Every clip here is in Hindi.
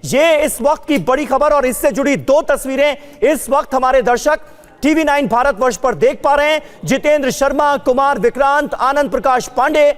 ये इस वक्त की बड़ी खबर और इससे जुड़ी दो तस्वीरें इस वक्त हमारे दर्शक टीवी 9 भारतवर्ष पर देख पा रहे हैं। जितेंद्र शर्मा, कुमार विक्रांत, आनंद प्रकाश पांडे,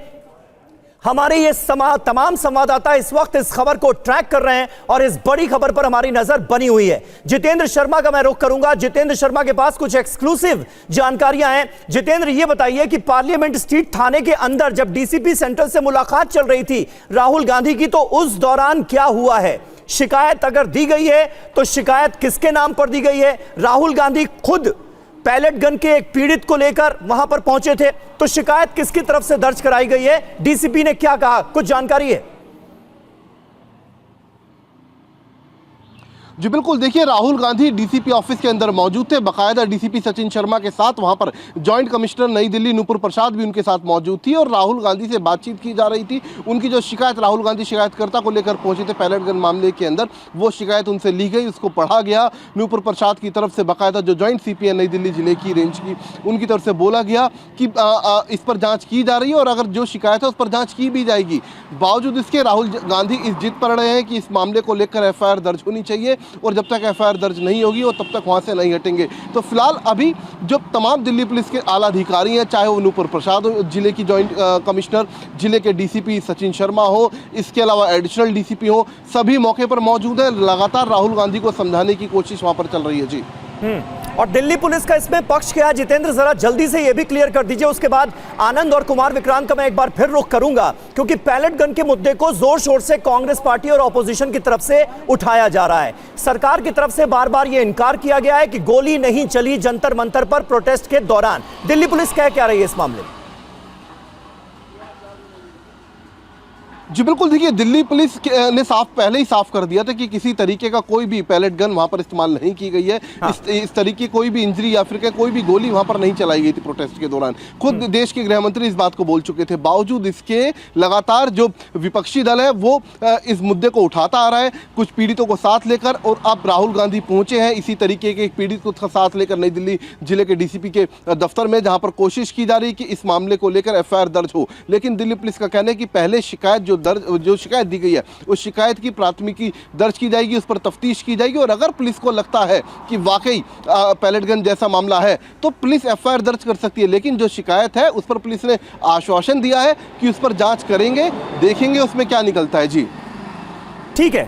हमारे ये तमाम संवाददाता इस वक्त इस खबर को ट्रैक कर रहे हैं और इस बड़ी खबर पर हमारी नजर बनी हुई है। जितेंद्र शर्मा का मैं रुख करूंगा। जितेंद्र शर्मा के पास कुछ एक्सक्लूसिव जानकारियां हैं। जितेंद्र, ये बताइए कि पार्लियामेंट स्ट्रीट थाने के अंदर जब डीसीपी सेंट्रल से मुलाकात चल रही थी राहुल गांधी की, तो उस दौरान क्या हुआ है? शिकायत अगर दी गई है तो शिकायत किसके नाम पर दी गई है? राहुल गांधी खुद पैलेट गन के एक पीड़ित को लेकर वहां पर पहुंचे थे, तो शिकायत किसकी तरफ से दर्ज कराई गई है? डीसीपी ने क्या कहा, कुछ जानकारी है? जी बिल्कुल, देखिए राहुल गांधी डीसीपी ऑफिस के अंदर मौजूद थे। बाकायदा डीसीपी सचिन शर्मा के साथ वहां पर जॉइंट कमिश्नर नई दिल्ली नूपुर प्रसाद भी उनके साथ मौजूद थी और राहुल गांधी से बातचीत की जा रही थी। उनकी जो शिकायत राहुल गांधी शिकायतकर्ता को लेकर पहुंचे थे पैलेट गन मामले के अंदर, वो शिकायत उनसे ली गई, उसको पढ़ा गया। नूपुर प्रसाद की तरफ से बाकायदा जो जॉइंट सीपी है नई दिल्ली जिले की रेंज की, उनकी तरफ से बोला गया कि इस पर जाँच की जा रही है और अगर जो शिकायत है उस पर जाँच की भी जाएगी। बावजूद इसके राहुल गांधी इस जिद पर रहे हैं कि इस मामले को लेकर एफआईआर दर्ज होनी चाहिए और जब तक एफआईआर दर्ज नहीं होगी और तब तक वहां से नहीं हटेंगे। तो फिलहाल अभी जो तमाम दिल्ली पुलिस के आला अधिकारी हैं, चाहे वो नूपुर प्रसाद हो, जिले की जॉइंट कमिश्नर, जिले के डीसीपी सचिन शर्मा हो, इसके अलावा एडिशनल डीसीपी हो, सभी मौके पर मौजूद है। लगातार राहुल गांधी को समझाने की कोशिश वहां पर चल रही है। जी और दिल्ली पुलिस का इसमें पक्ष क्या है? जितेंद्र, जरा जल्दी से यह भी क्लियर कर दीजिए। उसके बाद आनंद और कुमार विक्रांत का मैं एक बार फिर रुख करूंगा, क्योंकि पैलेट गन के मुद्दे को जोर शोर से कांग्रेस पार्टी और ऑपोजिशन की तरफ से उठाया जा रहा है। सरकार की तरफ से बार बार यह इनकार किया गया है कि गोली नहीं चली जंतर मंतर पर प्रोटेस्ट के दौरान। दिल्ली पुलिस कह क्या रही है इस मामले में? जी बिल्कुल, देखिए दिल्ली पुलिस ने पहले ही साफ कर दिया था कि किसी तरीके का कोई भी पैलेट गन वहां पर इस्तेमाल नहीं की गई है। हाँ। इस तरीके कोई भी इंजरी या फिर कोई भी गोली वहां पर नहीं चलाई गई थी प्रोटेस्ट के दौरान। खुद देश के गृह मंत्री इस बात को बोल चुके थे। बावजूद इसके लगातार जो विपक्षी दल है वो इस मुद्दे को उठाता आ रहा है, कुछ पीड़ितों को साथ लेकर, और अब राहुल गांधी पहुंचे हैं इसी तरीके के एक पीड़ित को साथ लेकर नई दिल्ली जिले के डीसीपी के दफ्तर में, जहां पर कोशिश की जा रही है कि इस मामले को लेकर एफआईआर दर्ज हो। लेकिन दिल्ली पुलिस का कहना है कि पहले जो शिकायत दी गई है उस शिकायत की प्राथमिकी दर्ज की जाएगी, उस पर तफ्तीश की जाएगी और अगर पुलिस को लगता है कि वाकई पैलेट गन जैसा मामला है तो पुलिस एफआईआर दर्ज कर सकती है। लेकिन जो शिकायत है उस पर पुलिस ने आश्वासन दिया है कि उस पर जांच करेंगे, देखेंगे उसमें क्या निकलता है। जी ठीक है,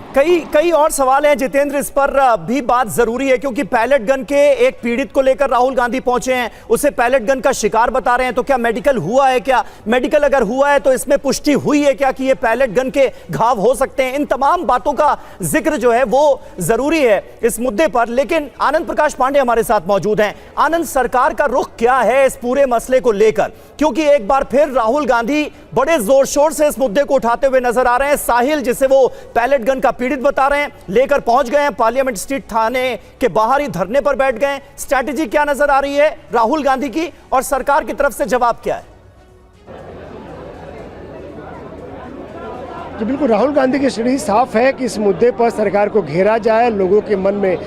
कई और सवाल हैं जितेंद्र, इस पर भी बात जरूरी है, क्योंकि पैलेट गन के एक पीड़ित को लेकर राहुल गांधी पहुंचे हैं, उसे पैलेट गन का शिकार बता रहे हैं। तो क्या मेडिकल हुआ है? क्या मेडिकल अगर हुआ है तो इसमें पुष्टि हुई है क्या कि ये पैलेट गन के घाव हो सकते हैं? इन तमाम बातों का जिक्र जो है वो जरूरी है इस मुद्दे पर। लेकिन आनंद प्रकाश पांडे हमारे साथ मौजूद हैं। आनंद, सरकार का रुख क्या है इस पूरे मसले को लेकर? क्योंकि एक बार फिर राहुल गांधी बड़े जोर शोर से इस मुद्दे को उठाते हुए नजर आ रहे हैं। साहिल, जिसे वो पैलेट गन का पीड़ित बता रहे हैं, लेकर पहुंच गए हैं पार्लियामेंट स्ट्रीट थाने के बाहर ही धरने पर बैठ गए। स्ट्रैटेजी क्या नजर आ रही है राहुल गांधी की और सरकार की तरफ से जवाब क्या है? जी बिल्कुल, राहुल गांधी की स्थिति साफ है कि इस मुद्दे पर सरकार को घेरा जाए, लोगों के मन में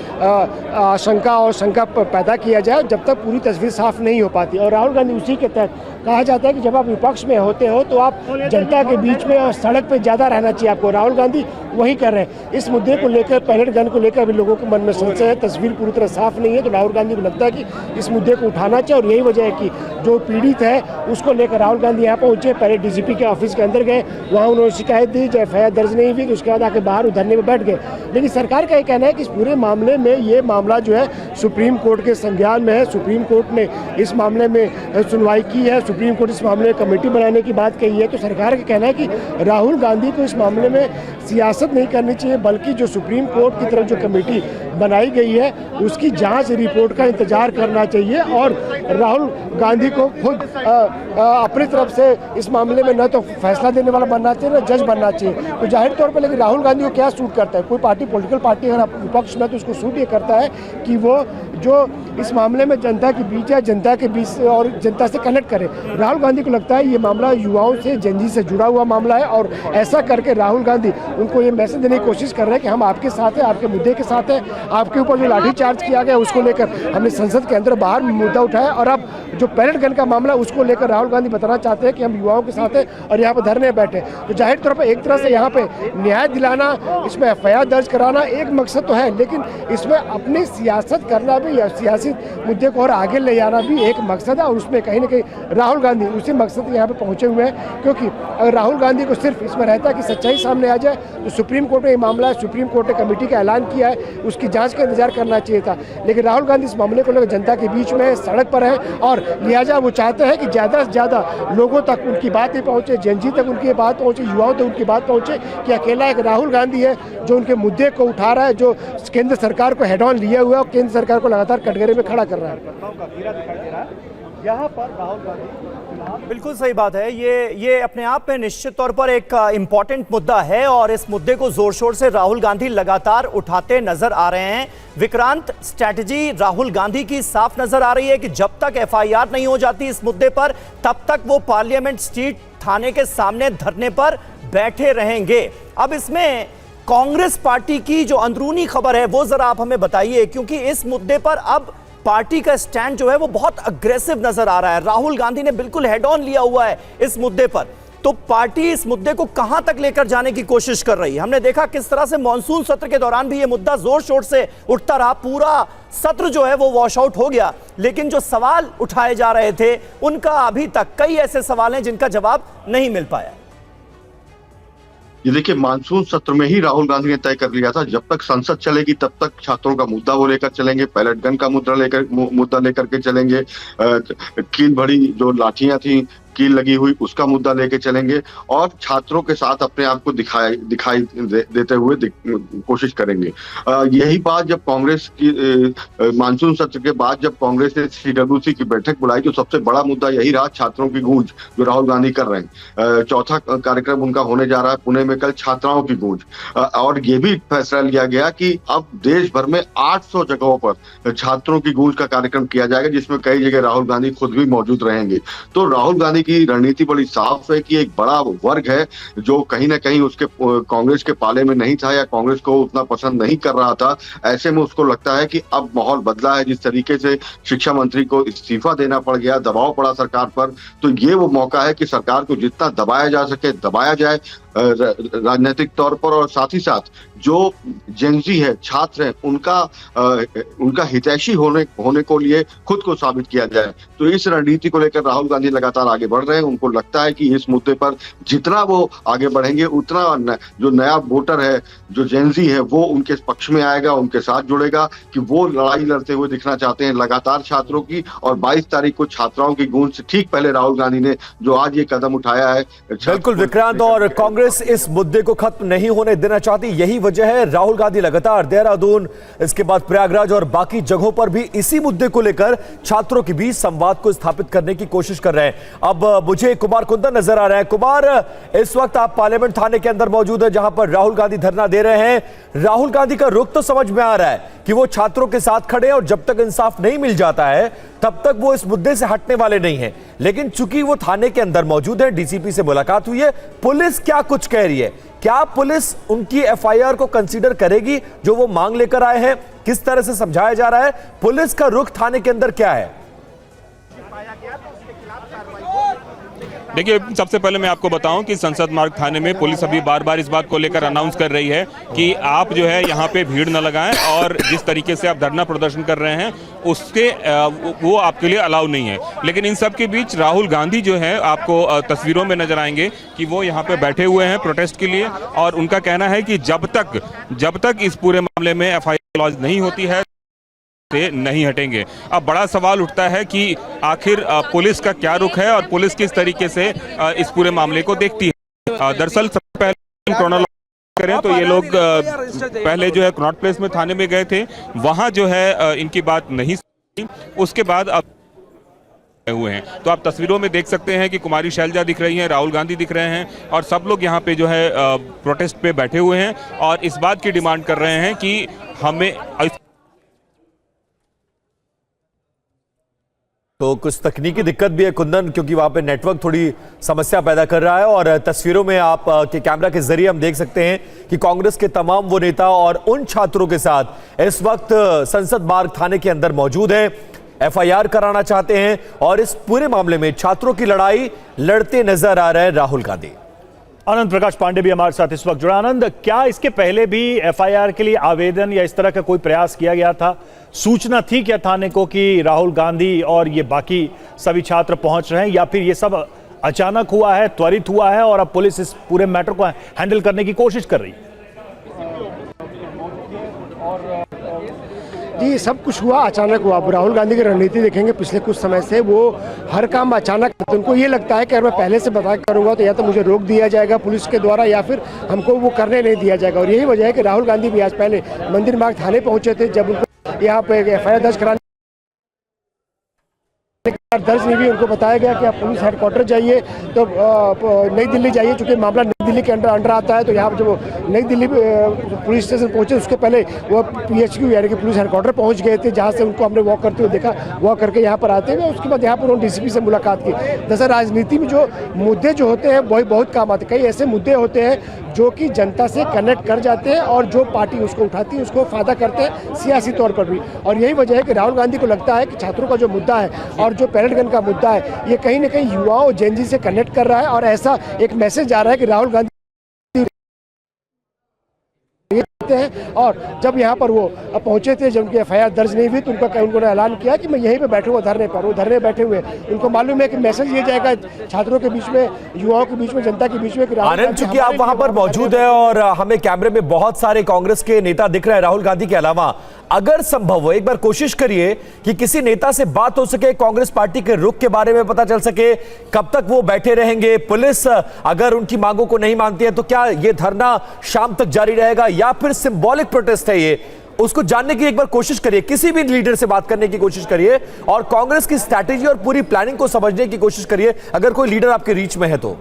आशंका और शंका पैदा किया जाए जब तक पूरी तस्वीर साफ नहीं हो पाती। और राहुल गांधी उसी के तहत कहा जाता है कि जब आप विपक्ष में होते हो तो आप जनता के बीच में और सड़क पे ज़्यादा रहना चाहिए आपको। राहुल गांधी वही कर रहे हैं। इस मुद्दे को लेकर, पैलेट गन को लेकर अभी लोगों के मन में संशय है, तस्वीर पूरी तरह साफ नहीं है। तो राहुल गांधी को लगता है कि इस मुद्दे को उठाना चाहिए और यही वजह है कि जो पीड़ित है उसको लेकर राहुल गांधी यहाँ पहुँचे, पहले डीसीपी के ऑफिस के अंदर गए, वहाँ उन्होंने शिकायत दी, जब एफआईआर दर्ज नहीं हुई तो उसके बाद आके बाहर धरने में बैठ गए। लेकिन सरकार का ये कहना है कि इस पूरे मामले में ये मामला जो है सुप्रीम कोर्ट के संज्ञान में है। सुप्रीम कोर्ट ने इस मामले में सुनवाई की है, सुप्रीम कोर्ट इस मामले में कमेटी बनाने की बात कही है। तो सरकार का कहना है कि राहुल गांधी को इस मामले में सियासत नहीं करनी चाहिए, बल्कि जो सुप्रीम कोर्ट की तरफ जो कमेटी बनाई गई है उसकी जांच रिपोर्ट का इंतजार करना चाहिए और राहुल गांधी को खुद अपनी तरफ से इस मामले में न तो फैसला देने वाला बनना चाहिए न जज बनना चाहिए। तो जाहिर तौर पर लेकिन राहुल गांधी को क्या सूट करता है? कोई पार्टी, पॉलिटिकल पार्टी अगर विपक्ष में तो उसको सूट ये करता है कि वो जो इस मामले में जनता के बीच है, जनता के बीच और जनता से कनेक्ट करे। राहुल गांधी को लगता है ये मामला युवाओं से, जनजी से जुड़ा हुआ मामला है और ऐसा करके राहुल गांधी उनको ये मैसेज देने की कोशिश कर रहे हैं कि हम आपके साथ हैं, आपके मुद्दे के साथ हैं। आपके ऊपर जो लाठीचार्ज किया गया उसको लेकर हमने संसद के अंदर बाहर मुद्दा उठाया और अब जो पैलेट गन का मामला उसको लेकर राहुल गांधी बताना चाहते हैं कि हम युवाओं के साथ हैं और यहाँ पर धरने बैठे। तो जाहिर तौर पर एक तरह से यहाँ पे न्याय दिलाना, इसमें एफआईआर दर्ज कराना एक मकसद तो है, लेकिन इसमें अपनी सियासत करना भी या सियासी मुद्दे को और आगे ले जाना भी एक मकसद है और उसमें कहीं ना कहीं राहुल गांधी उसी मकसद के यहाँ पे पहुंचे हुए हैं। क्योंकि अगर राहुल गांधी को सिर्फ इसमें रहता कि सच्चाई सामने आ जाए तो सुप्रीम कोर्ट में ये मामला है, सुप्रीम कोर्ट ने कमेटी का ऐलान किया है, उसकी जांच का इंतजार करना चाहिए था। लेकिन राहुल गांधी इस मामले को लेकर जनता के बीच में सड़क पर है और लिहाजा वो चाहते हैं कि ज़्यादा से ज़्यादा लोगों तक उनकी बात ही पहुँचे, जनजी तक उनकी बात पहुँचे, युवाओं तक उनकी बात पहुँचे कि अकेला एक राहुल गांधी है जो उनके मुद्दे को उठा रहा है, जो केंद्र सरकार को हेड ऑन लिया हुआ है और केंद्र सरकार को लगातार कटघरे में खड़ा कर रहा है। यहाँ पर राहुल गांधी बिल्कुल सही बात है। ये अपने आप में निश्चित तौर पर एक इंपॉर्टेंट मुद्दा है और इस मुद्दे को जोर शोर से राहुल गांधी लगातार उठाते नजर आ रहे हैं। विक्रांत, स्ट्रैटेजी राहुल गांधी की साफ नजर आ रही है कि जब तक एफआईआर नहीं हो जाती इस मुद्दे पर तब तक वो पार्लियामेंट स्ट्रीट थाने के सामने धरने पर बैठे रहेंगे। अब इसमें कांग्रेस पार्टी की जो अंदरूनी खबर है वो जरा आप हमें बताइए, क्योंकि इस मुद्दे पर अब पार्टी का स्टैंड जो है वो बहुत अग्रेसिव नजर आ रहा है। राहुल गांधी ने बिल्कुल हेड ऑन लिया हुआ है इस मुद्दे पर। तो पार्टी इस मुद्दे को कहां तक लेकर जाने की कोशिश कर रही है? हमने देखा किस तरह से मॉनसून सत्र के दौरान भी ये मुद्दा जोर शोर से उठता रहा, पूरा सत्र जो है वो वॉश आउट हो गया, लेकिन जो सवाल उठाए जा रहे थे उनका अभी तक कई ऐसे सवाल हैं जिनका जवाब नहीं मिल पाया। ये देखिए, मानसून सत्र में ही राहुल गांधी ने तय कर लिया था जब तक संसद चलेगी तब तक छात्रों का मुद्दा वो लेकर चलेंगे, पैलेट गन का मुद्दा लेकर के चलेंगे, कील भरी जो लाठियां थी, कील लगी हुई, उसका मुद्दा लेके चलेंगे और छात्रों के साथ अपने आप को दिखाई देते हुए कोशिश करेंगे। यही बात जब कांग्रेस की मानसून सत्र के बाद जब कांग्रेस ने सीडब्ल्यूसी की बैठक बुलाई तो सबसे बड़ा मुद्दा यही रहा, छात्रों की गूंज जो राहुल गांधी कर रहे हैं। चौथा कार्यक्रम उनका होने जा रहा है पुणे में कल, छात्राओं की गूंज। और ये भी फैसला लिया गया कि अब देश भर में 800 जगहों पर छात्रों की गूंज का कार्यक्रम किया जाएगा, जिसमें कई जगह राहुल गांधी खुद भी मौजूद रहेंगे। तो राहुल गांधी की रणनीति बड़ी साफ है कि एक बड़ा वर्ग है जो कहीं ना कहीं उसके कांग्रेस के पाले में नहीं था या कांग्रेस को उतना पसंद नहीं कर रहा था। ऐसे में उसको लगता है कि अब माहौल बदला है, जिस तरीके से शिक्षा मंत्री को इस्तीफा देना पड़ गया, दबाव पड़ा सरकार पर, तो ये वो मौका है कि सरकार को जितना दबाया जा सके दबाया जाए राजनीतिक तौर पर, और साथ ही साथ जो जेनजी है, छात्र हैं, उनका हितैषी होने को लिए खुद को साबित किया जाए। तो इस रणनीति को लेकर राहुल गांधी लगातार आगे बढ़ रहे हैं। उनको लगता है कि इस मुद्दे पर जितना वो आगे बढ़ेंगे उतना जो नया वोटर है, जो जेनजी है, वो उनके पक्ष में आएगा, उनके साथ जुड़ेगा, कि वो लड़ाई लड़ते हुए दिखना चाहते हैं लगातार छात्रों की। और 22 तारीख को छात्राओं की गूंज से ठीक पहले राहुल गांधी ने जो आज ये कदम उठाया है। बिल्कुल विक्रांत, और कांग्रेस इस मुद्दे को खत्म नहीं होने देना चाहती, यही वजह है राहुल गांधी लगातार देहरादून, इसके बाद प्रयागराज और बाकी जगहों पर भी इसी मुद्दे को लेकर छात्रों के बीच संवाद को स्थापित करने की कोशिश कर रहे हैं। अब मुझे कुमार कुंदन नजर आ रहा है। कुमार, इस वक्त आप पार्लियामेंट थाने के अंदर मौजूद है जहां पर राहुल गांधी धरना दे रहे हैं। राहुल गांधी का रुख तो समझ में आ रहा है कि वो छात्रों के साथ खड़े हैं और जब तक इंसाफ नहीं मिल जाता है तब तक वो इस मुद्दे से हटने वाले नहीं हैं। लेकिन चूंकि वो थाने के अंदर मौजूद है, डीसीपी से मुलाकात हुई है, पुलिस क्या कुछ कह रही है? क्या पुलिस उनकी एफआईआर को कंसीडर करेगी जो वो मांग लेकर आए हैं? किस तरह से समझाया जा रहा है? पुलिस का रुख थाने के अंदर क्या है? देखिए, सबसे पहले मैं आपको बताऊं कि संसद मार्ग थाने में पुलिस अभी बार बार इस बात को लेकर अनाउंस कर रही है कि आप जो है यहाँ पे भीड़ न लगाएं और जिस तरीके से आप धरना प्रदर्शन कर रहे हैं उसके वो आपके लिए अलाउ नहीं है। लेकिन इन सब के बीच राहुल गांधी जो है आपको तस्वीरों में नजर आएंगे कि वो यहाँ पे बैठे हुए हैं प्रोटेस्ट के लिए, और उनका कहना है कि जब तक इस पूरे मामले में एफआईआर लॉन्च नहीं होती है से नहीं हटेंगे। अब बड़ा सवाल उठता है कि आखिर पुलिस का क्या रुख है और पुलिस किस तरीके से इस पूरे मामले को देखती है। दरअसल सबसे पहले क्रोनोलॉजी करें तो ये लोग पहले जो है कनॉट प्लेस में थाने में गए थे, वहां जो है इनकी बात नहीं सुनी, उसके बाद अब हुए हैं। तो आप तस्वीरों में देख सकते हैं कि कुमारी शैलजा दिख रही हैं, राहुल गांधी दिख रहे हैं और सब लोग यहाँ पे जो है प्रोटेस्ट पे बैठे हुए हैं और इस बात की डिमांड कर रहे हैं कि हमें तो कुछ तकनीकी दिक्कत भी है कुंदन, क्योंकि वहां पे नेटवर्क थोड़ी समस्या पैदा कर रहा है। और तस्वीरों में आप के कैमरा के जरिए हम देख सकते हैं कि कांग्रेस के तमाम वो नेता और उन छात्रों के साथ इस वक्त संसद मार्ग थाने के अंदर मौजूद हैं, एफआईआर कराना चाहते हैं और इस पूरे मामले में छात्रों की लड़ाई लड़ते नजर आ रहे हैं राहुल गांधी। आनंद प्रकाश पांडे भी हमारे साथ इस वक्त जुड़ा। आनंद, क्या इसके पहले भी एफआईआर के लिए आवेदन या इस तरह का कोई प्रयास किया गया था? सूचना थी क्या थाने को कि राहुल गांधी और ये बाकी सभी छात्र पहुंच रहे हैं, या फिर ये सब अचानक हुआ है, त्वरित हुआ है और अब पुलिस इस पूरे मैटर को हैंडल करने की कोशिश कर रही है? जी, सब कुछ हुआ अचानक हुआ। अब राहुल गांधी की रणनीति देखेंगे पिछले कुछ समय से, वो हर काम अचानक, तो उनको ये लगता है कि अगर मैं पहले से बता करूंगा तो या तो मुझे रोक दिया जाएगा पुलिस के द्वारा या फिर हमको वो करने नहीं दिया जाएगा। और यही वजह है कि राहुल गांधी भी आज पहले मंदिर मार्ग थाने पहुंचे थे। जब उनको यहाँ पे एफआईआर दर्ज कराने दर्ज नहीं हुई, उनको बताया गया कि आप पुलिस हेडक्वार्टर जाइए, तो नई दिल्ली जाइए, चूंकि मामला नई दिल्ली के अंडर आता है। तो यहाँ जब वो नई दिल्ली पुलिस स्टेशन पहुंचे, उसके पहले वो PHQ यानी कि पुलिस हेडक्वार्टर पहुंच गए थे, जहाँ से उनको हमने वॉक करते हुए देखा। वॉक करके यहाँ पर आते हुए उसके बाद यहाँ पर उन्होंने DCP से मुलाकात की। दरअसल राजनीति में जो मुद्दे जो होते हैं वही बहुत काम आते हैं। कई ऐसे मुद्दे होते हैं जो कि जनता से कनेक्ट कर जाते हैं और जो पार्टी उसको उठाती है उसको फायदा करते हैं सियासी तौर पर भी। और यही वजह है कि राहुल गांधी को लगता है कि छात्रों का जो मुद्दा है और जो पैलेट गन का मुद्दा है, ये कहीं ना कहीं युवाओं जेन जी से कनेक्ट कर रहा है और ऐसा एक मैसेज जा रहा है कि राहुल गांधी हैं। और जब यहाँ पर वो पहुंचे थे, जब उनकी एफआईआर दर्ज नहीं हुई, तो उन्होंने ऐलान किया कि मैं यहीं पे बैठे हुआ धरने पर। वो धरने बैठे हुए, उनको मालूम है कि मैसेज ये जाएगा छात्रों के बीच में, युवाओं के बीच में, जनता के बीच में कि आनंद, चूंकि आप वहां पर मौजूद हैं और हमें कैमरे में बहुत सारे कांग्रेस के नेता दिख रहे हैं राहुल गांधी के अलावा, अगर संभव हो एक बार कोशिश करिए कि किसी नेता से बात हो सके, कांग्रेस पार्टी के रुख के बारे में पता चल सके, कब तक वो बैठे रहेंगे, पुलिस अगर उनकी मांगों को नहीं मानती है तो क्या ये धरना शाम तक जारी रहेगा या फिर सिंबॉलिक प्रोटेस्ट है ये, उसको जानने की एक बार कोशिश करिए। किसी भी लीडर से बात करने की कोशिश करिए और कांग्रेस की स्ट्रैटेजी और पूरी प्लानिंग को समझने की कोशिश करिए, अगर कोई लीडर आपके रीच में है तो।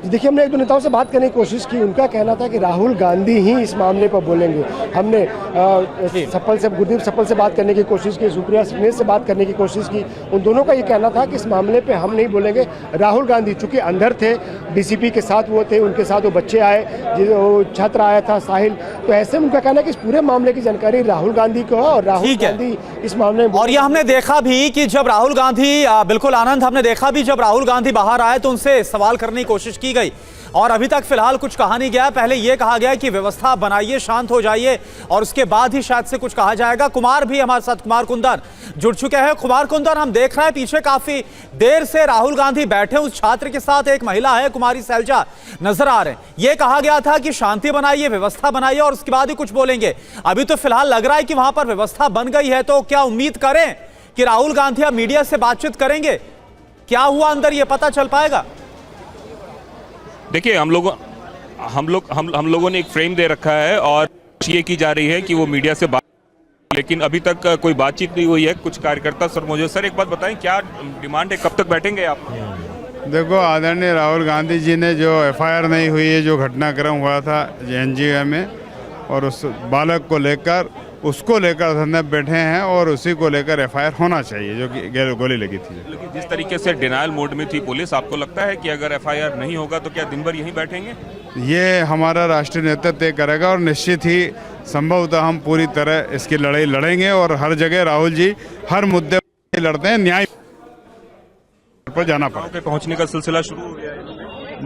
देखिए, हमने एक दो नेताओं से बात करने की कोशिश की। उनका कहना था कि राहुल गांधी ही इस मामले पर बोलेंगे। हमने गुरदीप सप्पल से बात करने की कोशिश की, सुप्रिया सुले से बात करने की कोशिश की। उन दोनों का ये कहना था कि इस मामले पे हम नहीं बोलेंगे। राहुल गांधी चूंकि अंदर थे, DCP के साथ वो थे, उनके साथ वो बच्चे आए, वो छात्र आया था साहिल, तो ऐसे में उनका कहना है कि इस पूरे मामले की जानकारी राहुल गांधी को, और राहुल गांधी इस मामले में। और ये हमने देखा भी कि जब राहुल गांधी, बिल्कुल आनंद, हमने देखा भी जब राहुल गांधी बाहर आए तो उनसे सवाल करने की कोशिश की गई और अभी तक फिलहाल कुछ कहा नहीं गया। पहले यह कहा गया कि व्यवस्था बनाइए, शांत हो जाइए और उसके बाद ही शायद से कुछ कहा जाएगा। कुमार भी हमारे साथ, कुमार कुंदन जुड़ चुके हैं। कुमार कुंदन, हम देख रहे हैं पीछे काफी देर से राहुल गांधी बैठे, उस छात्र के साथ एक महिला है कुमारी शैलजा नजर आ रहे हैं। यह कहा गया था कि शांति बनाइए, व्यवस्था बनाइए और उसके बाद ही कुछ बोलेंगे। अभी तो फिलहाल लग रहा है कि वहां पर व्यवस्था बन गई है, तो क्या उम्मीद करें कि राहुल गांधी अब मीडिया से बातचीत करेंगे? क्या हुआ अंदर, यह पता चल पाएगा? देखिए, हम लोगों ने एक फ्रेम दे रखा है और ये की जा रही है कि वो मीडिया से बात, लेकिन अभी तक कोई बातचीत नहीं हुई है। कुछ कार्यकर्ता सर मौजूद। सर, एक बात बताएं, क्या डिमांड है, कब तक बैठेंगे आप? देखो, आदरणीय राहुल गांधी जी ने जो एफआईआर नहीं हुई है, जो घटनाक्रम हुआ था NGO में, और उस बालक को लेकर, उसको लेकर धरने बैठे हैं और उसी को लेकर एफआईआर होना चाहिए, जो कि गोली लगी थी। लेकिन जिस तरीके से डिनायल मोड में थी पुलिस, आपको लगता है कि अगर एफआईआर नहीं होगा तो क्या दिन भर यहीं बैठेंगे? ये हमारा राष्ट्रीय नेतृत्व तय करेगा और निश्चित ही संभवतः हम पूरी तरह इसकी लड़ाई लड़ेंगे। और हर जगह राहुल जी हर मुद्दे पर लड़ते हैं, न्याय पर जाना पड़ा। पहुंचने का सिलसिला शुरू हो गया है।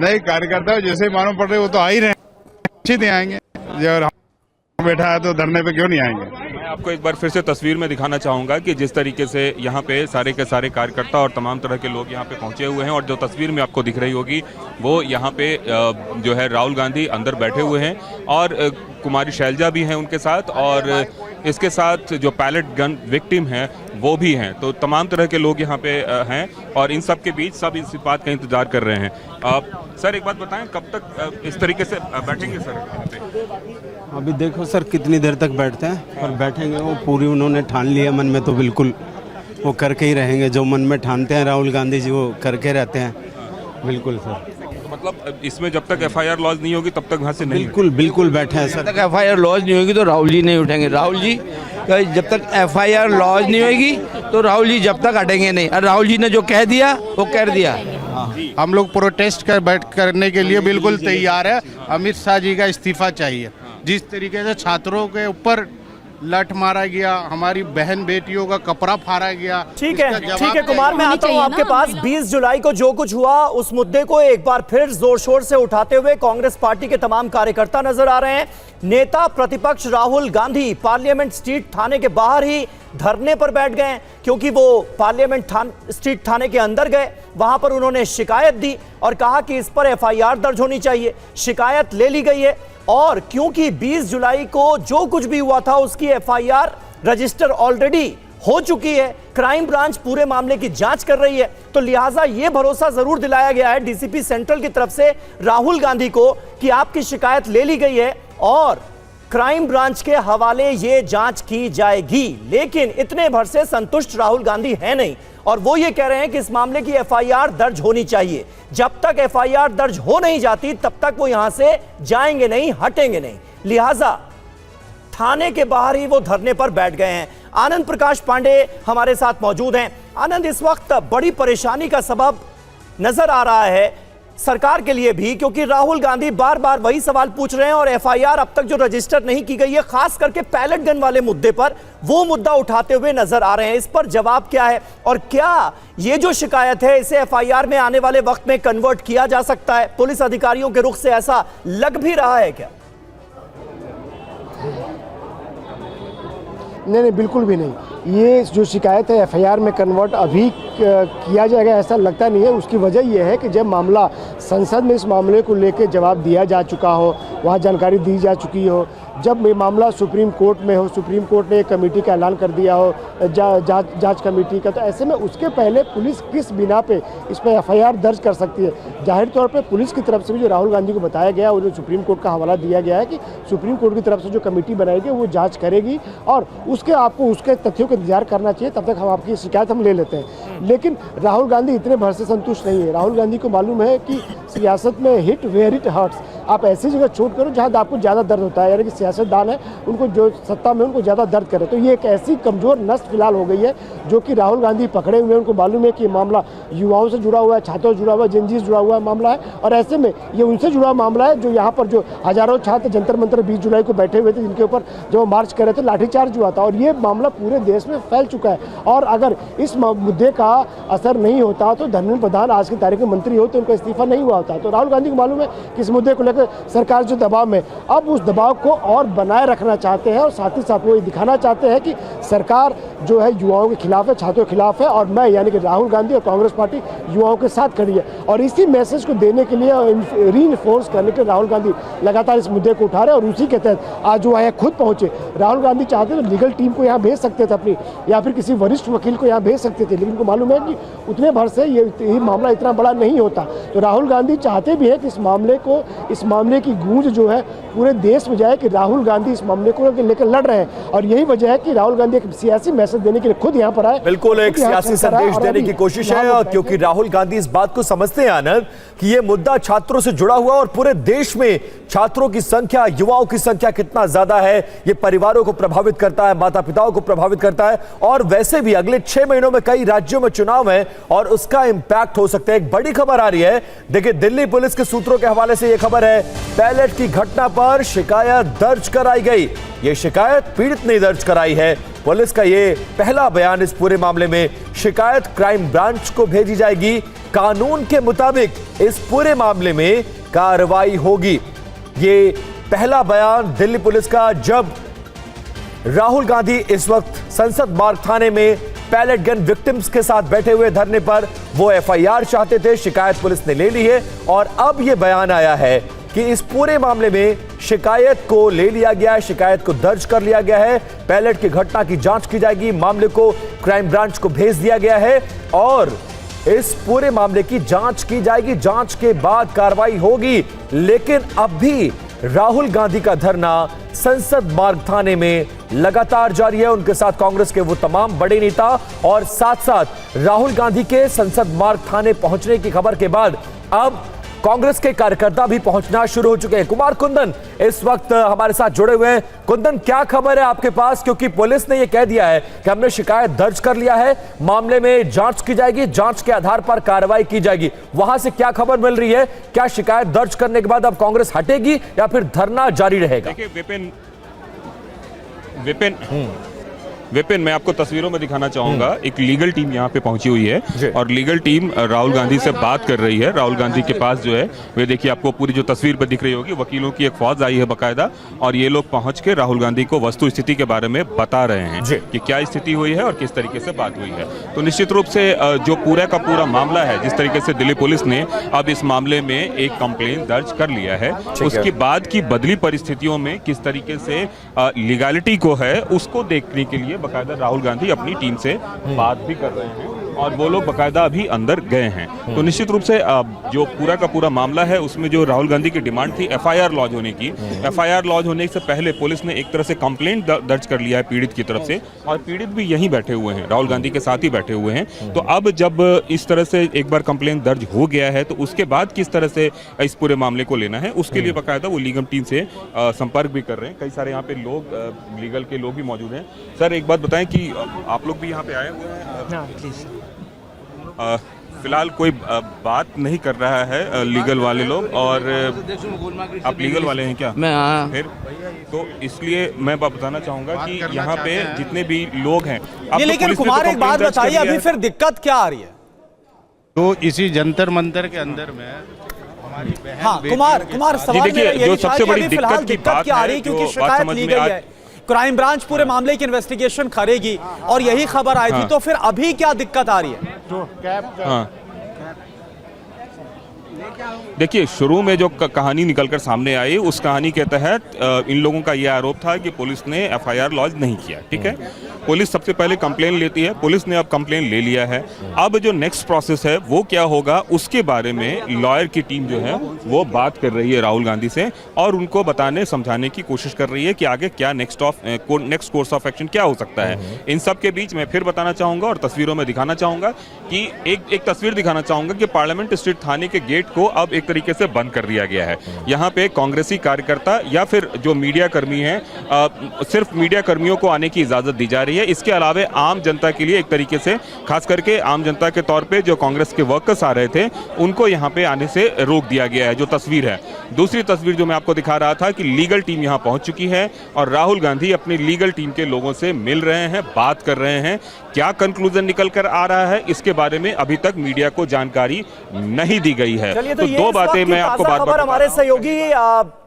नए कार्यकर्ता जैसे मालूम पड़ रहे वो तो आ ही रहे, निश्चित ही आएंगे। जब बैठा है तो धरने पे क्यों नहीं आएंगे? मैं आपको एक बार फिर से तस्वीर में दिखाना चाहूंगा कि जिस तरीके से यहाँ पे सारे के सारे कार्यकर्ता और तमाम तरह के लोग यहाँ पे पहुंचे हुए हैं, और जो तस्वीर में आपको दिख रही होगी वो यहाँ पे जो है राहुल गांधी अंदर बैठे हुए हैं और कुमारी शैलजा भी हैं उनके साथ, और इसके साथ जो पैलेट गन विक्टिम हैं वो भी हैं। तो तमाम तरह के लोग यहाँ पे हैं और इन सब के बीच सब इस बात का इंतजार कर रहे हैं। सर, एक बात बताएं, कब तक इस तरीके से बैठेंगे सर यहाँ पे? अभी देखो सर, कितनी देर तक बैठते हैं और बैठेंगे। वो पूरी उन्होंने ठान लिया मन में, तो बिल्कुल वो करके ही रहेंगे। जो मन में ठानते हैं राहुल गांधी जी, वो करके रहते हैं। बिल्कुल सर। तो मतलब इसमें जब तक एफआईआर लॉन्च नहीं होगी तब तक वहाँ से नहीं? बिल्कुल बिल्कुल बैठे हैं सर। जब तक एफआईआर लॉन्च नहीं होगी तो राहुल जी नहीं उठेंगे। राहुल जी कि जब तक एफआईआर लॉन्च नहीं होगी तो राहुल जी जब तक हटेंगे नहीं, और राहुल जी ने जो कह दिया वो कर दिया। हम लोग प्रोटेस्ट करने के लिए बिल्कुल तैयार है। अमित शाह जी का इस्तीफा चाहिए। जिस तरीके से छात्रों के ऊपर लठ मारा गया, हमारी बहन बेटियों का कपड़ा फाड़ा गया। ठीक है कुमार, मैं आता हूं आपके पास। 20 जुलाई को जो कुछ हुआ उस मुद्दे को एक बार फिर जोर शोर से उठाते हुए कांग्रेस पार्टी के तमाम कार्यकर्ता नजर आ रहे हैं। नेता प्रतिपक्ष राहुल गांधी पार्लियामेंट स्ट्रीट थाने के बाहर ही धरने पर बैठ गए, क्योंकि वो पार्लियामेंट स्ट्रीट थाने के अंदर गए, वहां पर उन्होंने शिकायत दी और कहा कि इस पर एफआईआर दर्ज होनी चाहिए। शिकायत ले ली गई है और क्योंकि 20 जुलाई को जो कुछ भी हुआ था उसकी एफआईआर रजिस्टर ऑलरेडी हो चुकी है, क्राइम ब्रांच पूरे मामले की जांच कर रही है, तो लिहाजा यह भरोसा जरूर दिलाया गया है डीसीपी सेंट्रल की तरफ से राहुल गांधी को कि आपकी शिकायत ले ली गई है और क्राइम ब्रांच के हवाले ये जांच की जाएगी। लेकिन इतने भर से संतुष्ट राहुल गांधी है नहीं और वो ये कह रहे हैं कि इस मामले की एफआईआर दर्ज होनी चाहिए। जब तक एफआईआर दर्ज हो नहीं जाती तब तक वो यहां से जाएंगे नहीं, हटेंगे नहीं। लिहाजा थाने के बाहर ही वो धरने पर बैठ गए हैं। आनंद प्रकाश पांडे हमारे साथ मौजूद हैं। आनंद, इस वक्त बड़ी परेशानी का सबब नजर आ रहा है सरकार के लिए भी, क्योंकि राहुल गांधी बार बार वही सवाल पूछ रहे हैं और एफआईआर अब तक जो रजिस्टर नहीं की गई है, खास करके पैलेट गन वाले मुद्दे पर वो मुद्दा उठाते हुए नजर आ रहे हैं। इस पर जवाब क्या है और क्या ये जो शिकायत है इसे एफआईआर में आने वाले वक्त में कन्वर्ट किया जा सकता है? पुलिस अधिकारियों के रुख से ऐसा लग भी रहा है क्या? नहीं, बिल्कुल भी नहीं। ये जो शिकायत है एफआईआर में कन्वर्ट अभी किया जाएगा ऐसा लगता नहीं है। उसकी वजह यह है कि जब मामला संसद में इस मामले को लेकर जवाब दिया जा चुका हो, वहाँ जानकारी दी जा चुकी हो, जब ये मामला सुप्रीम कोर्ट में हो, सुप्रीम कोर्ट ने एक कमेटी का ऐलान कर दिया हो, जांच कमेटी का, तो ऐसे में उसके पहले पुलिस किस बिना पे इस पर एफआईआर दर्ज कर सकती है? जाहिर तौर पे पुलिस की तरफ से भी जो राहुल गांधी को बताया गया और जो सुप्रीम कोर्ट का हवाला दिया गया है कि सुप्रीम कोर्ट की तरफ से जो कमेटी बनाई गई वो जाँच करेगी और आपको उसके तथ्यों का इंतजार करना चाहिए, तब तक हम आपकी शिकायत हम ले लेते हैं। लेकिन राहुल गांधी इतने भर से संतुष्ट नहीं है। राहुल गांधी को मालूम है कि सियासत में हिट वेयर इट हर्ट्स। आप ऐसी जगह चोट करो जहाँ आपको ज़्यादा दर्द होता है, यानी कि सियासतदान है उनको जो सत्ता में उनको ज़्यादा दर्द करे। तो ये एक ऐसी कमज़ोर नस्ल फिलहाल हो गई है जो कि राहुल गांधी पकड़े हुए हैं। उनको मालूम है कि ये मामला युवाओं से जुड़ा हुआ है, छात्रों से जुड़ा हुआ है, जेनजी से जुड़ा हुआ मामला है और ऐसे में ये उनसे जुड़ा मामला है जो यहाँ पर जो हज़ारों छात्र जंतर मंतर 20 जुलाई को बैठे हुए थे, जिनके ऊपर जो मार्च कर रहे थे, लाठीचार्ज हुआ था और ये मामला पूरे देश में फैल चुका है। और अगर इस मुद्दे का असर नहीं होता तो धर्मेंद्र प्रधान आज की तारीख में मंत्री होते, उनका इस्तीफा नहीं हुआ होता। तो राहुल गांधी को मालूम है कि इस मुद्दे को लेकर सरकार जो दबाव में, अब उस दबाव को और बनाए रखना चाहते हैं और साथ ही साथ वो ये दिखाना चाहते हैं कि सरकार जो है युवाओं के खिलाफ है, छात्रों के खिलाफ है और मैं यानी कि राहुल गांधी और कांग्रेस पार्टी युवाओं के साथ खड़ी है। और इसी मैसेज को देने के लिए, रीइंफोर्स करने के लिए राहुल गांधी लगातार इस मुद्दे को उठा रहे हैं और उसी के तहत आज जो है खुद पहुंचे। राहुल गांधी चाहते तो लीगल टीम को यहाँ भेज सकते थे अपनी, या फिर किसी वरिष्ठ वकील को यहाँ भेज सकते थे, लेकिन उनको मालूम है कि उतने भर से ये मामला इतना बड़ा नहीं होता। तो राहुल गांधी चाहते भी हैं कि इस मामले की गूंज जो है पूरे देश में जाए कि राहुल गांधी इस मामले को लेकर लड़ रहे हैं और यही वजह है कि राहुल गांधी एक सियासी मैसेज देने के लिए खुद यहाँ पर आए। बिल्कुल एक सियासी संदेश देने की कोशिश है, क्योंकि राहुल गांधी इस बात को समझते हैं आनंद कि ये मुद्दा छात्रों से जुड़ा हुआ और पूरे देश में छात्रों की संख्या, युवाओं की संख्या कितना ज्यादा है, ये परिवारों को प्रभावित करता है, माता पिताओं को प्रभावित करता है और वैसे भी अगले 6 महीनों में कई राज्यों में चुनाव है और उसका इंपैक्ट हो सकता है। एक बड़ी खबर आ रही है, देखिए दिल्ली पुलिस के सूत्रों के हवाले से यह खबर है, पैलेट की घटना पर शिकायत दर्ज कराई गई। यह शिकायत पीड़ित ने दर्ज कराई है। पुलिस का यह पहला बयान इस पूरे मामले में। शिकायत क्राइम ब्रांच को भेजी जाएगी। कानून के मुताबिक इस पूरे मामले में कार्रवाई होगी। ये पहला बयान दिल्ली पुलिस का, जब राहुल गांधी इस वक्त संसद मार्ग थाने में पैलेट गन विक्टिम्स के साथ बैठे हुए धरने पर वो एफआईआर चाहते थे, शिकायत पुलिस ने ले ली है और अब यह बयान आया है कि इस पूरे मामले में शिकायत को ले लिया गया है, शिकायत को दर्ज कर लिया गया है, पैलेट की घटना की जांच की जाएगी, मामले को क्राइम ब्रांच को भेज दिया गया है और इस पूरे मामले की जांच की जाएगी। जांच के बाद कार्रवाई होगी। लेकिन अब भी राहुल गांधी का धरना संसद मार्ग थाने में लगातार जारी है। उनके साथ कांग्रेस के वो तमाम बड़े नेता और साथ साथ राहुल गांधी के संसद मार्ग थाने पहुंचने की खबर के बाद अब कांग्रेस के कार्यकर्ता भी पहुंचना शुरू हो चुके हैं। कुमार कुंदन इस वक्त हमारे साथ जुड़े हुए हैं। कुंदन, क्या खबर है आपके पास, क्योंकि पुलिस ने यह कह दिया है कि हमने शिकायत दर्ज कर लिया है, मामले में जांच की जाएगी, जांच के आधार पर कार्रवाई की जाएगी। वहां से क्या खबर मिल रही है? क्या शिकायत दर्ज करने के बाद अब कांग्रेस हटेगी या फिर धरना जारी रहेगा? देखिए विपिन, मैं आपको तस्वीरों में दिखाना चाहूंगा। एक लीगल टीम यहाँ पे पहुंची हुई है और लीगल टीम राहुल गांधी से बात कर रही है। राहुल गांधी के पास जो है वे देखिए, आपको पूरी जो तस्वीर पर दिख रही होगी, वकीलों की एक फौज आई है बाकायदा, और ये लोग पहुंच के राहुल गांधी को वस्तु स्थिति के बारे में बता रहे हैं कि क्या स्थिति हुई है और किस तरीके से बात हुई है। तो निश्चित रूप से जो पूरा का पूरा मामला है, जिस तरीके से दिल्ली पुलिस ने अब इस मामले में एक कंप्लेन दर्ज कर लिया है, उसके बाद की बदली परिस्थितियों में किस तरीके से लीगैलिटी को है उसको देखने के लिए बकायदा राहुल गांधी अपनी टीम से बात भी कर रहे हैं और वो लोग बकायदा अभी अंदर गए हैं। तो निश्चित रूप से जो पूरा का पूरा मामला है उसमें जो राहुल गांधी की डिमांड थी एफआईआर लॉन्च होने की, एफआईआर लॉन्च होने से पहले पुलिस ने एक तरह से कंप्लेंट दर्ज कर लिया है पीड़ित की तरफ से, और पीड़ित भी यहीं बैठे हुए हैं, राहुल गांधी के साथ ही बैठे हुए हैं। तो अब जब इस तरह से एक बार कंप्लेंट दर्ज हो गया है तो उसके बाद किस तरह से इस पूरे मामले को लेना है, उसके लिए बकायदा वो लीगल टीम से संपर्क भी कर रहे हैं। कई सारे यहाँ पे लोग लीगल के लोग भी मौजूद हैं। सर, एक बात बताएं कि आप लोग भी यहाँ पे आए हुए हैं? फिलहाल कोई बात नहीं कर रहा है लीगल वाले लोग, और आप लीगल वाले हैं क्या? मैं फिर तो इसलिए मैं बताना चाहूंगा कि यहाँ पे जितने भी लोग हैं, ये लेकिन कुमार एक बात बताइए, अभी फिर दिक्कत क्या आ रही है? तो इसी जंतर मंतर के अंदर में हाँ कुमार सवाल मेरा यही था कि अभी फिलहाल दिक्कत क्या आ रही है, क्योंकि शिकायत ली गई है, क्राइम ब्रांच पूरे मामले की इन्वेस्टिगेशन करेगी और यही खबर आई थी, तो फिर अभी क्या दिक्कत आ रही है? देखिए, शुरू में जो कहानी निकलकर सामने आई, उस कहानी के तहत इन लोगों का यह आरोप था कि पुलिस ने एफआईआर लॉन्च नहीं किया। ठीक है, पुलिस सबसे पहले कंप्लेन लेती है, पुलिस ने अब कंप्लेन ले लिया है। अब जो नेक्स्ट प्रोसेस है वो क्या होगा, उसके बारे में लॉयर की टीम जो है वो बात कर रही है राहुल गांधी से, और उनको बताने समझाने की कोशिश कर रही है कि आगे क्या नेक्स्ट कोर्स ऑफ एक्शन क्या हो सकता है। इन सब के बीच मैं फिर बताना चाहूंगा और तस्वीरों में दिखाना चाहूंगा कि एक तस्वीर दिखाना चाहूंगा कि पार्लियामेंट स्ट्रीट थाने के गेट को अब एक तरीके से बंद कर दिया गया है। यहाँ पे कांग्रेसी कार्यकर्ता या फिर जो मीडिया कर्मी हैं, सिर्फ मीडिया कर्मियों को आने की इजाजत दी जा रही है। इसके अलावा आम जनता के लिए एक तरीके से, खास करके आम जनता के तौर पे जो कांग्रेस के वर्कर्स आ रहे थे, उनको यहाँ पे आने से रोक दिया गया है। जो तस्वीर है, दूसरी तस्वीर जो मैं आपको दिखा रहा था कि लीगल टीम यहाँ पहुंच चुकी है और राहुल गांधी अपनी लीगल टीम के लोगों से मिल रहे हैं, बात कर रहे हैं। क्या कंक्लूजन निकल कर आ रहा है, इसके बारे में अभी तक मीडिया को जानकारी नहीं दी गई है। तो दो बातें मैं आपको खबर हमारे सहयोगी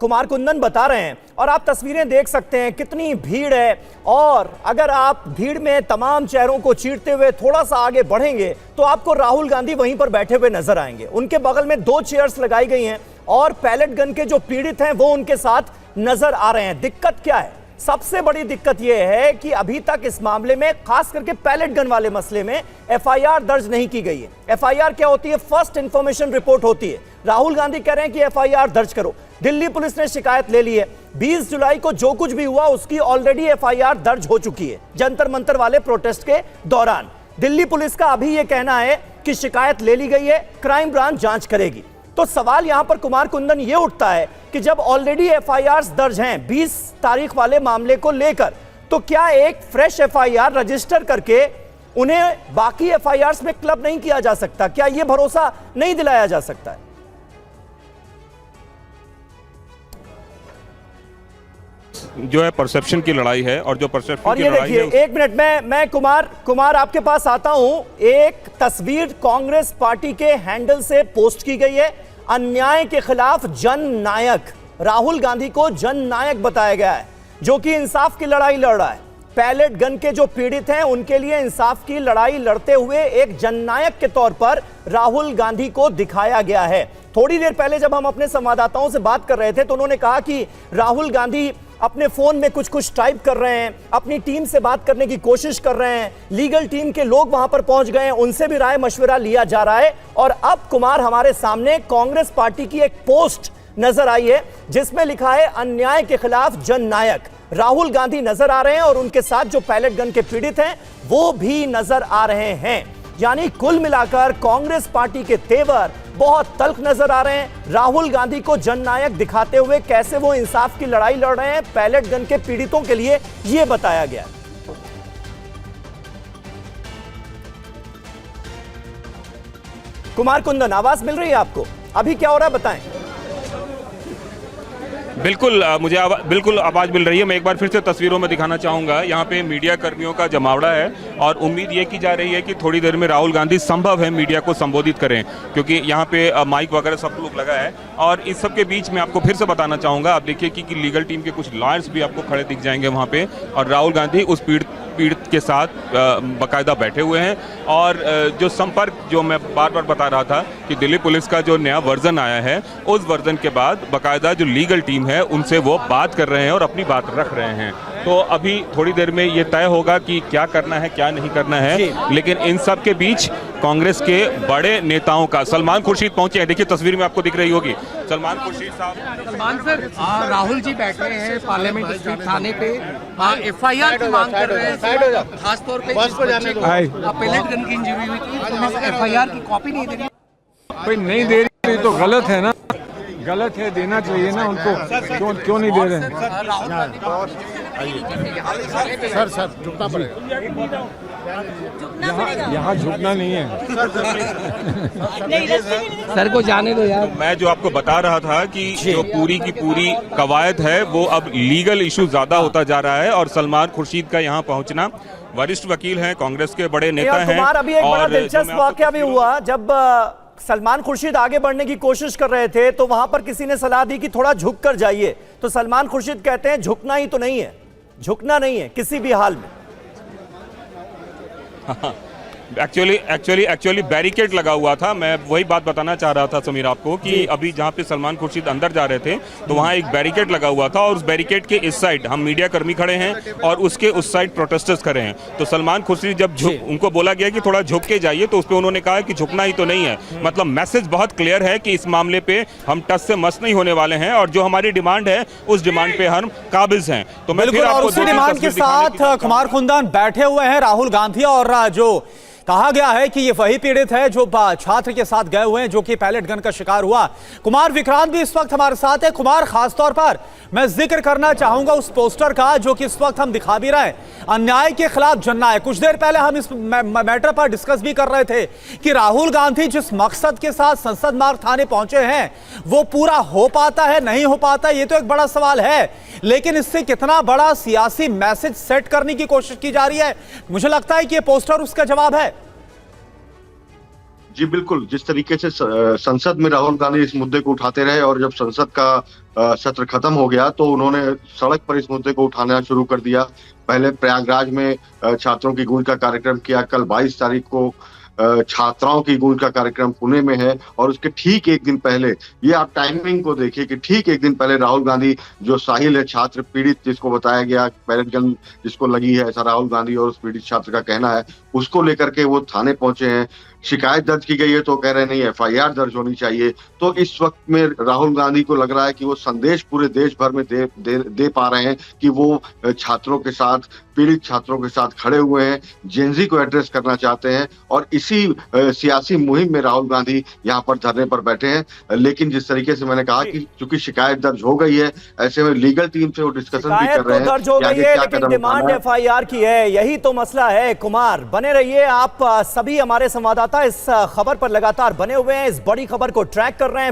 कुमार कुंदन बता रहे हैं, और आप तस्वीरें देख सकते हैं कितनी भीड़ है। और अगर आप भीड़ में तमाम चेहरों को चीरते हुए थोड़ा सा आगे बढ़ेंगे तो आपको राहुल गांधी वहीं पर बैठे हुए नजर आएंगे। उनके बगल में 2 चेयर्स लगाई गई हैं और पैलेट गन के जो पीड़ित हैं वो उनके साथ नजर आ रहे हैं। दिक्कत क्या है? सबसे बड़ी दिक्कत यह है कि अभी तक इस मामले में, खास करके पैलेट गन वाले मसले में, एफआईआर दर्ज नहीं की गई है। एफआईआर क्या होती है? फर्स्ट इंफॉर्मेशन रिपोर्ट होती है। राहुल गांधी कह रहे हैं कि एफआईआर दर्ज करो। दिल्ली पुलिस ने शिकायत ले ली है। 20 जुलाई को जो कुछ भी हुआ उसकी ऑलरेडी एफआईआर दर्ज हो चुकी है जंतर मंतर वाले प्रोटेस्ट के दौरान। दिल्ली पुलिस का अभी यह कहना है कि शिकायत ले ली गई है, क्राइम ब्रांच जांच करेगी। तो सवाल यहां पर कुमार कुंदन ये उठता है कि जब ऑलरेडी एफआईआर दर्ज हैं 20 तारीख वाले मामले को लेकर, तो क्या एक फ्रेश एफआईआर रजिस्टर करके उन्हें बाकी एफआईआर में क्लब नहीं किया जा सकता? क्या यह भरोसा नहीं दिलाया जा सकता है? जो है परसेप्शन की लड़ाई है, और जो परसेप्शन की लड़ाई है। और ये देखिए, एक मिनट मैं कुमार आपके पास आता हूं। एक तस्वीर कांग्रेस पार्टी के हैंडल से पोस्ट की गई है। अन्याय के खिलाफ जन नायक, राहुल गांधी को जन नायक बताया गया है, जो कि इंसाफ की लड़ाई लड़ रहा है। पैलेट गन के जो पीड़ित हैं उनके लिए इंसाफ की लड़ाई लड़ते हुए एक जननायक के तौर पर राहुल गांधी को दिखाया गया है। थोड़ी देर पहले जब हम अपने संवाददाताओं से बात कर रहे थे तो उन्होंने कहा कि राहुल गांधी अपने फोन में कुछ टाइप कर रहे हैं, अपनी टीम से बात करने की कोशिश कर रहे हैं, लीगल टीम के लोग वहां पर पहुंच गए हैं, उनसे भी राय मशवरा लिया जा रहा है। और अब कुमार हमारे सामने कांग्रेस पार्टी की एक पोस्ट नजर आई है जिसमें लिखा है अन्याय के खिलाफ जन नायक। राहुल गांधी नजर आ रहे हैं और उनके साथ जो पैलेट गन के पीड़ित हैं वो भी नजर आ रहे हैं। यानी कुल मिलाकर कांग्रेस पार्टी के तेवर बहुत तल्ख नजर आ रहे हैं। राहुल गांधी को जननायक दिखाते हुए कैसे वो इंसाफ की लड़ाई लड़ रहे हैं, पैलेट गन के पीड़ितों के लिए यह बताया गया। कुमार कुंदन, आवाज मिल रही है आपको? अभी क्या हो रहा है बताएं। बिल्कुल मुझे बिल्कुल आवाज़ मिल रही है। मैं एक बार फिर से तस्वीरों में दिखाना चाहूँगा। यहाँ पे मीडिया कर्मियों का जमावड़ा है और उम्मीद ये की जा रही है कि थोड़ी देर में राहुल गांधी संभव है मीडिया को संबोधित करें, क्योंकि यहाँ पे माइक वगैरह सब लोग लगा है। और इस सब के बीच में आपको फिर से बताना चाहूँगा, आप देखिए कि लीगल टीम के कुछ लॉयर्स भी आपको खड़े दिख जाएंगे वहाँ पे, और राहुल गांधी उस पीड़ित के साथ बाकायदा बैठे हुए हैं। और जो संपर्क जो मैं बार बार बता रहा था कि दिल्ली पुलिस का जो नया वर्जन आया है, उस वर्जन के बाद बाकायदा जो लीगल टीम है उनसे वो बात कर रहे हैं और अपनी बात रख रहे हैं। तो अभी थोड़ी देर में ये तय होगा कि क्या करना है क्या नहीं करना है। लेकिन इन सब के बीच कांग्रेस के बड़े नेताओं का सलमान खुर्शीद पहुंचे हैं। देखिए तस्वीर में आपको दिख रही होगी सलमान खुर्शीद साहब। सलमान सर, राहुल जी बैठे हैं पार्लियामेंट स्ट्रीट थाने पे, एफआईआर की मांग कर रहे हैं, खासतौर पे पैलेट गन की इंजरी हुई थी, एफआईआर की कॉपी नहीं दे रही। कोई नहीं दे रही तो गलत है ना, गलत है, देना चाहिए ना उनको। क्यों नहीं दे रहे हैं? सर झुकना पड़ेगा, यहाँ झुकना नहीं है। सर को जाने दो यार। मैं जो आपको बता रहा था कि जो पूरी की पूरी कवायद है वो अब लीगल इशू ज्यादा होता जा रहा है, और सलमान खुर्शीद का यहाँ पहुँचना, वरिष्ठ वकील हैं, कांग्रेस के बड़े नेता हैं। अभी एक बड़ा दिलचस्प वाकया भी हुआ, जब सलमान खुर्शीद आगे बढ़ने की कोशिश कर रहे थे तो वहां पर किसी ने सलाह दी कि थोड़ा झुक कर जाइए, तो सलमान खुर्शीद कहते हैं झुकना ही तो नहीं है, झुकना नहीं है किसी भी हाल में। एक्चुअली बैरिकेड लगा हुआ था। मैं वही बात बताना चाह रहा था समीर आपको कि अभी जहाँ पे सलमान खुर्शीद अंदर जा रहे थे तो वहाँ एक बैरिकेड लगा हुआ था, और उस बैरिकेड के इस साइड हम मीडिया कर्मी खड़े हैं और उसके उस साइड प्रोटेस्टर्स खड़े हैं। तो सलमान खुर्शीद जब उनको बोला गया कि थोड़ा झुक के जाइए, तो उस पर उन्होंने कहा कि झुकना ही तो नहीं है। मतलब मैसेज बहुत क्लियर है कि इस मामले पे हम टस से मस नहीं होने वाले हैं, और जो हमारी डिमांड है उस डिमांड पे हम काबिज हैं। तो मैं फिर आपको उसी डिमांड के साथ कुमार कुंदन बैठे हुए हैं राहुल गांधी, और जो कहा गया है कि ये वही पीड़ित है जो छात्र के साथ गए हुए हैं जो कि पैलेट गन का शिकार हुआ। कुमार विक्रांत भी इस वक्त हमारे साथ है। कुमार, खासतौर पर मैं जिक्र करना चाहूंगा उस पोस्टर का जो कि इस वक्त हम दिखा भी रहे हैं, अन्याय के खिलाफ जननायक। कुछ देर पहले हम इस मैटर पर डिस्कस भी कर रहे थे कि राहुल गांधी जिस मकसद के साथ संसद मार्ग थाने पहुंचे हैं वो पूरा हो पाता है नहीं हो पाता, ये तो एक बड़ा सवाल है। लेकिन इससे कितना बड़ा सियासी मैसेज सेट करने की कोशिश की जा रही है, मुझे लगता है कि ये पोस्टर उसका जवाब है। जी बिल्कुल, जिस तरीके से संसद में राहुल गांधी इस मुद्दे को उठाते रहे, और जब संसद का सत्र खत्म हो गया तो उन्होंने सड़क पर इस मुद्दे को उठाना शुरू कर दिया। पहले प्रयागराज में छात्रों की गूंज का कार्यक्रम किया, कल 22 तारीख को छात्राओं की गूंज का कार्यक्रम पुणे में है, और उसके ठीक एक दिन पहले, ये आप टाइमिंग को देखिए कि ठीक एक दिन पहले राहुल गांधी, जो साहिल है छात्र पीड़ित जिसको बताया गया पैलेट गन जिसको लगी है, ऐसा राहुल गांधी और उस पीड़ित छात्र का कहना है, उसको लेकर के वो थाने पहुंचे हैं। शिकायत दर्ज की गई है तो कह रहे नहीं एफआईआर दर्ज होनी चाहिए। तो इस वक्त में राहुल गांधी को लग रहा है कि वो संदेश पूरे देश भर में दे पा रहे हैं कि वो छात्रों के साथ, पीड़ित छात्रों के साथ खड़े हुए हैं, जेनजी को एड्रेस करना चाहते हैं, और इसी सियासी मुहिम में राहुल गांधी यहाँ पर धरने पर बैठे हैं। लेकिन जिस तरीके से मैंने कहा कि चूंकि शिकायत दर्ज हो गई है, ऐसे में लीगल टीम से वो डिस्कशन भी कर रहे हैं। दर्ज हो गई है लेकिन डिमांड एफआईआर की है, यही तो मसला है। कुमार, बने रहिए, आप सभी हमारे संवाददाता इस खबर पर लगातार बने हुए हैं, इस बड़ी खबर को ट्रैक कर रहे हैं।